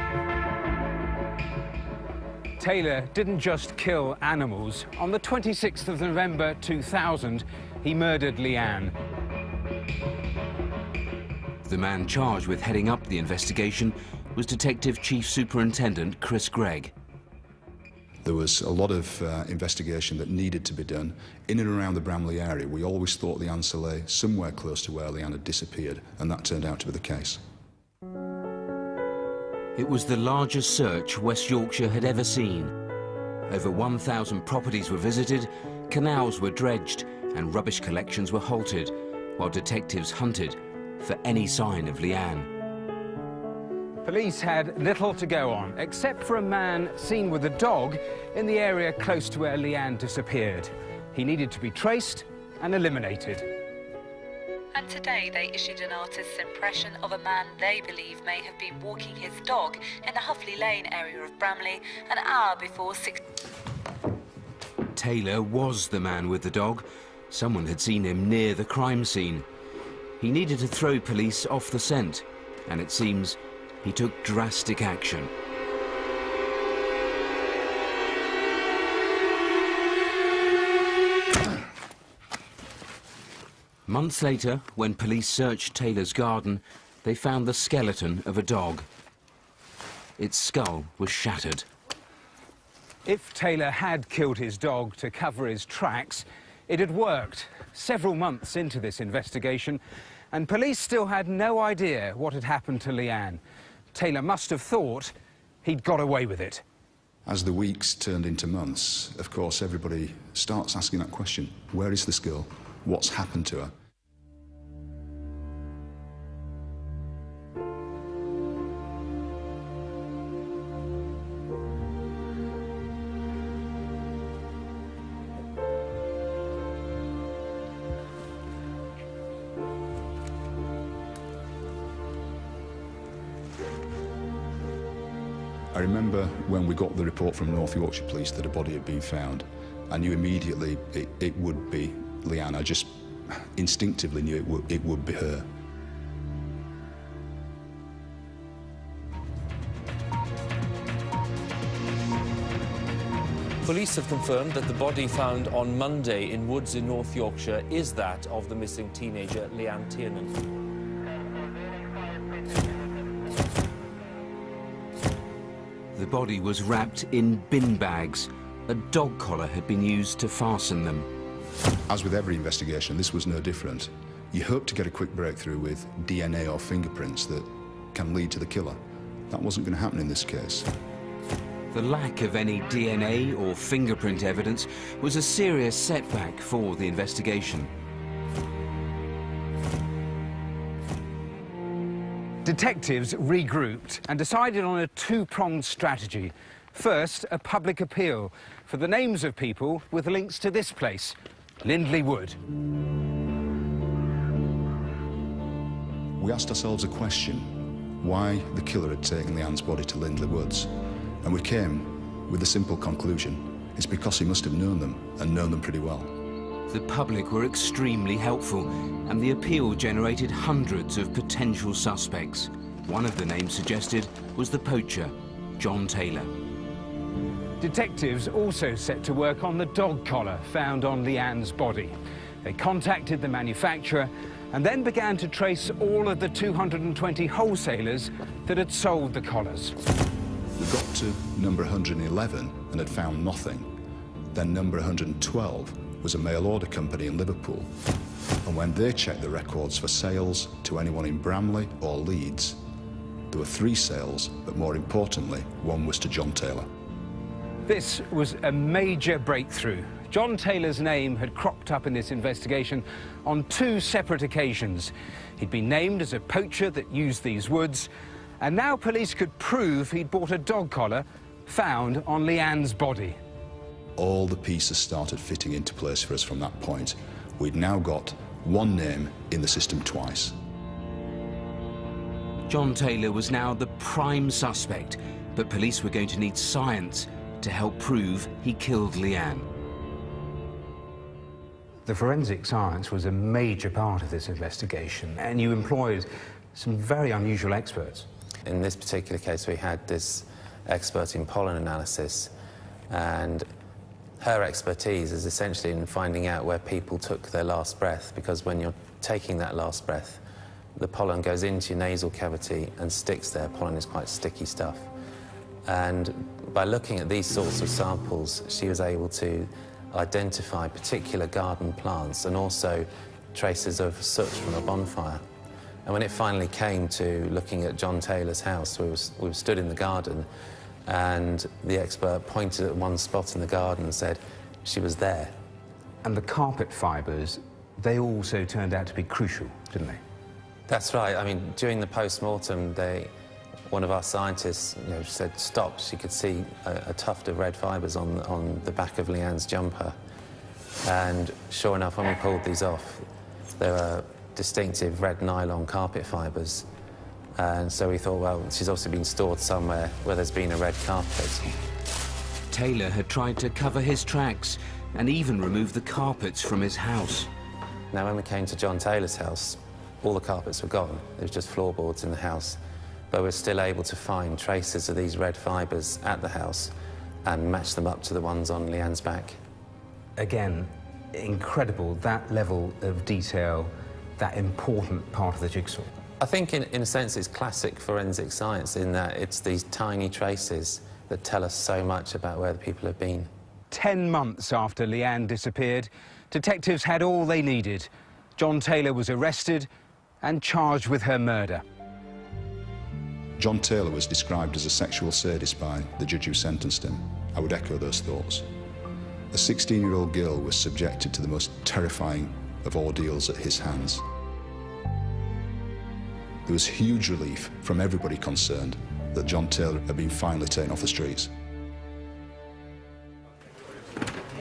[SPEAKER 2] Taylor didn't just kill animals. On the 26th of November 2000, he murdered Leanne.
[SPEAKER 24] The man charged with heading up the investigation was Detective Chief Superintendent Chris Gregg.
[SPEAKER 25] There was a lot of investigation that needed to be done in and around the Bramley area. We always thought the answer lay somewhere close to where Leanne had disappeared, and that turned out to be the case.
[SPEAKER 24] It was the largest search West Yorkshire had ever seen. Over 1,000 properties were visited, canals were dredged, and rubbish collections were halted, while detectives hunted for any sign of Leanne.
[SPEAKER 2] Police had little to go on, except for a man seen with a dog in the area close to where Leanne disappeared. He needed to be traced and eliminated.
[SPEAKER 26] And today they issued an artist's impression of a man they believe may have been walking his dog in the Huffley Lane area of Bramley an hour before 6.
[SPEAKER 24] Taylor was the man with the dog. Someone had seen him near the crime scene. He needed to throw police off the scent, and it seems he took drastic action. Months later, when police searched Taylor's garden, they found the skeleton of a dog. Its skull was shattered.
[SPEAKER 2] If Taylor had killed his dog to cover his tracks, it had worked. Several months into this investigation, and police still had no idea what had happened to Leanne. Taylor must have thought he'd got away with it.
[SPEAKER 25] As the weeks turned into months, of course, everybody starts asking that question. Where is this girl? What's happened to her? I remember when we got the report from North Yorkshire Police that a body had been found, I knew immediately it would be Leanne. I just instinctively knew it would be her.
[SPEAKER 21] Police have confirmed that the body found on Monday in woods in North Yorkshire is that of the missing teenager Leanne Tiernan.
[SPEAKER 24] The body was wrapped in bin bags. A dog collar had been used to fasten them.
[SPEAKER 25] As with every investigation, this was no different. You hope to get a quick breakthrough with DNA or fingerprints that can lead to the killer. That wasn't going to happen in this case.
[SPEAKER 24] The lack of any DNA or fingerprint evidence was a serious setback for the investigation.
[SPEAKER 2] Detectives regrouped and decided on a two-pronged strategy. First, a public appeal for the names of people with links to this place, Lindley Wood.
[SPEAKER 25] We asked ourselves a question: why the killer had taken Leanne's body to Lindley Woods. And we came with the simple conclusion: it's because he must have known them, and known them pretty well.
[SPEAKER 24] The public were extremely helpful, and the appeal generated hundreds of potential suspects. One of the names suggested was the poacher, John Taylor.
[SPEAKER 2] Detectives also set to work on the dog collar found on Leanne's body. They contacted the manufacturer and then began to trace all of the 220 wholesalers that had sold the collars.
[SPEAKER 25] We got to number 111 and had found nothing. Then number 112 was a mail order company in Liverpool. And when they checked the records for sales to anyone in Bramley or Leeds, there were 3 sales, but more importantly, one was to John Taylor.
[SPEAKER 2] This was a major breakthrough. John Taylor's name had cropped up in this investigation on 2 separate occasions. He'd been named as a poacher that used these woods, and now police could prove he'd bought a dog collar found on Leanne's body.
[SPEAKER 25] All the pieces started fitting into place for us from that point. We'd now got one name in the system twice.
[SPEAKER 24] John Taylor was now the prime suspect, but police were going to need science to help prove he killed Leanne.
[SPEAKER 2] The forensic science was a major part of this investigation, and you employed some very unusual experts.
[SPEAKER 3] In this particular case, we had this expert in pollen analysis, and her expertise is essentially in finding out where people took their last breath, because when you're taking that last breath, the pollen goes into your nasal cavity and sticks there. Pollen is quite sticky stuff. And by looking at these sorts of samples, she was able to identify particular garden plants and also traces of soot from a bonfire. And when it finally came to looking at John Taylor's house, we were stood in the garden, and the expert pointed at one spot in the garden and said she was there.
[SPEAKER 2] And the carpet fibres, they also turned out to be crucial, didn't they?
[SPEAKER 3] That's right. I mean, during the post-mortem, one of our scientists, said stop. She could see a tuft of red fibres on the back of Leanne's jumper. And sure enough, when we pulled these off, there were distinctive red nylon carpet fibres. And so we thought, well, she's obviously been stored somewhere where there's been a red carpet.
[SPEAKER 24] Taylor had tried to cover his tracks and even remove the carpets from his house.
[SPEAKER 3] Now, when we came to John Taylor's house, all the carpets were gone. There was just floorboards in the house. But we're still able to find traces of these red fibres at the house and match them up to the ones on Leanne's back.
[SPEAKER 2] Again, incredible, that level of detail, that important part of the jigsaw.
[SPEAKER 3] I think in a sense it's classic forensic science in that it's these tiny traces that tell us so much about where the people have been.
[SPEAKER 2] 10 months after Leanne disappeared, detectives had all they needed. John Taylor was arrested and charged with her murder.
[SPEAKER 25] John Taylor was described as a sexual sadist by the judge who sentenced him. I would echo those thoughts. A 16-year-old girl was subjected to the most terrifying of ordeals at his hands. There was huge relief from everybody concerned that John Taylor had been finally taken off the streets.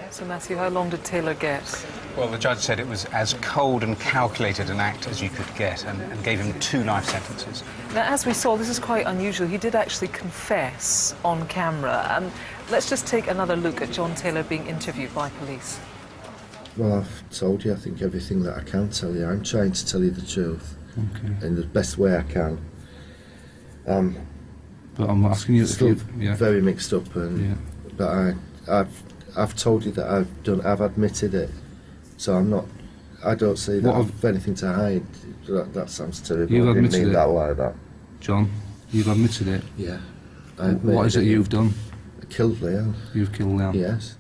[SPEAKER 1] So, Matthew, how long did Taylor get?
[SPEAKER 2] Well, the judge said it was as cold and calculated an act as you could get, and gave him 2 life sentences.
[SPEAKER 1] Now, as we saw, this is quite unusual. He did actually confess on camera. Let's just take another look at John Taylor being interviewed by police.
[SPEAKER 23] Well, I've told you, I think, everything that I can tell you. I'm trying to tell you the truth in the best way I can.
[SPEAKER 22] But I'm asking you
[SPEAKER 23] still very mixed up, but I've told you that I've admitted it, so I don't see that I've anything to hide. That sounds terrible.
[SPEAKER 22] You've
[SPEAKER 23] I didn't
[SPEAKER 22] admitted
[SPEAKER 23] mean
[SPEAKER 22] it.
[SPEAKER 23] that like that.
[SPEAKER 22] John, you've admitted it.
[SPEAKER 23] Yeah.
[SPEAKER 22] What is it you've done?
[SPEAKER 23] I killed Leanne.
[SPEAKER 22] You've killed Leanne?
[SPEAKER 23] Yes.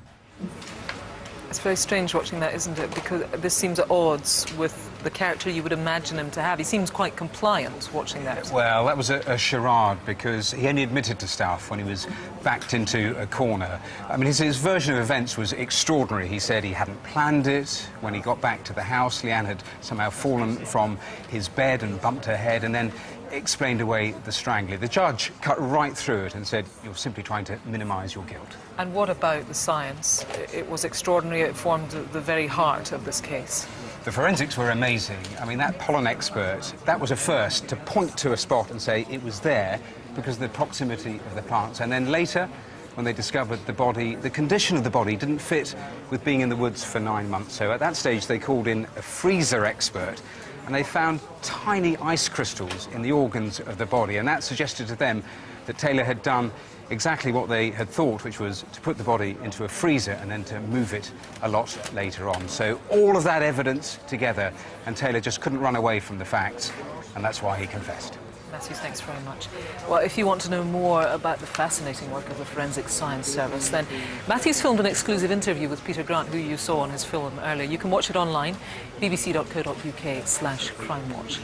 [SPEAKER 1] It's very strange watching that, isn't it? Because this seems at odds with the character you would imagine him to have. He seems quite compliant watching that.
[SPEAKER 2] Well, that was a charade, because he only admitted to stuff when he was backed into a corner. I mean, his version of events was extraordinary. He said he hadn't planned it. When he got back to the house, Leanne had somehow fallen from his bed and bumped her head, and then explained away the strangling. The judge cut right through it and said, you're simply trying to minimise your guilt.
[SPEAKER 1] And what about the science? It was extraordinary. It formed the very heart of this case.
[SPEAKER 2] The forensics were amazing. I mean, that pollen expert, that was a first to point to a spot and say it was there because of the proximity of the plants. And then later, when they discovered the body, the condition of the body didn't fit with being in the woods for 9 months. So at that stage, they called in a freezer expert, and they found tiny ice crystals in the organs of the body, and that suggested to them that Taylor had done exactly what they had thought, which was to put the body into a freezer and then to move it a lot later on. So all of that evidence together, and Taylor just couldn't run away from the facts, and that's why he confessed.
[SPEAKER 1] Matthew, thanks very much. Well, if you want to know more about the fascinating work of the Forensic Science Service, then Matthew's filmed an exclusive interview with Peter Grant, who you saw on his film earlier. You can watch it online, bbc.co.uk/crimewatch.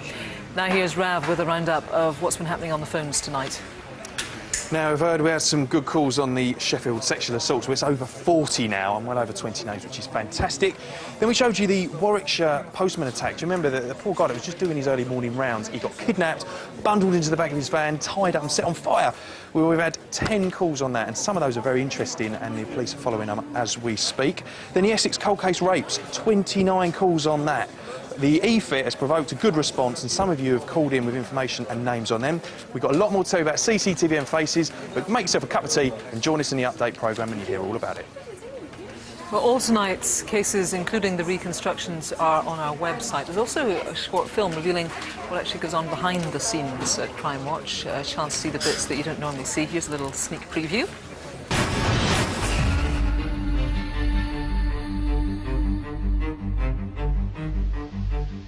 [SPEAKER 1] Now here's Rav with a roundup of what's been happening on the phones tonight.
[SPEAKER 7] Now, we've heard we had some good calls on the Sheffield sexual assaults. It's over 40 now and well over 20 names, which is fantastic. Then we showed you the Warwickshire postman attack. Do you remember the poor guy that was just doing his early morning rounds? He got kidnapped, bundled into the back of his van, tied up and set on fire. Well, we've had 10 calls on that, and some of those are very interesting, and the police are following them as we speak. Then the Essex cold case rapes, 29 calls on that. The EFIT has provoked a good response, and some of you have called in with information and names on them. We've got a lot more to tell you about CCTV and faces, but make yourself a cup of tea and join us in the update programme and you'll hear all about it.
[SPEAKER 1] Well, all tonight's cases, including the reconstructions, are on our website. There's also a short film revealing what actually goes on behind the scenes at Crimewatch. A chance to see the bits that you don't normally see. Here's a little sneak preview.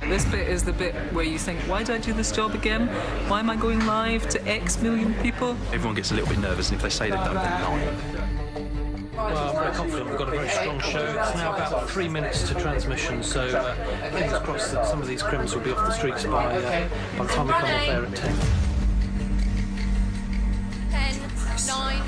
[SPEAKER 1] This bit is the bit where you think, why do I do this job again? Why am I going live to X million people?
[SPEAKER 8] Everyone gets a little bit nervous, and if they say they've done it, they're not.
[SPEAKER 5] Well, I'm very confident. We've got a very strong show. It's now about 3 minutes to transmission, so fingers crossed that some of these crims will be off the streets by the time we come off air at 10.
[SPEAKER 6] 10, 9,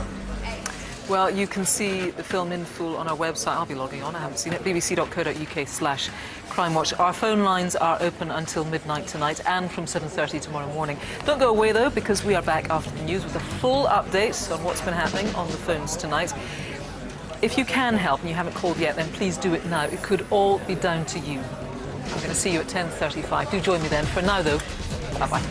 [SPEAKER 6] 8.
[SPEAKER 1] Well, you can see the film in full on our website. I'll be logging on. I haven't seen it. bbc.co.uk/crimewatch. Our phone lines are open until midnight tonight and from 7:30 tomorrow morning. Don't go away, though, because we are back after the news with a full update on what's been happening on the phones tonight. If you can help and you haven't called yet, then please do it now. It could all be down to you. I'm going to see you at 10:35. Do join me then. For now, though, bye-bye.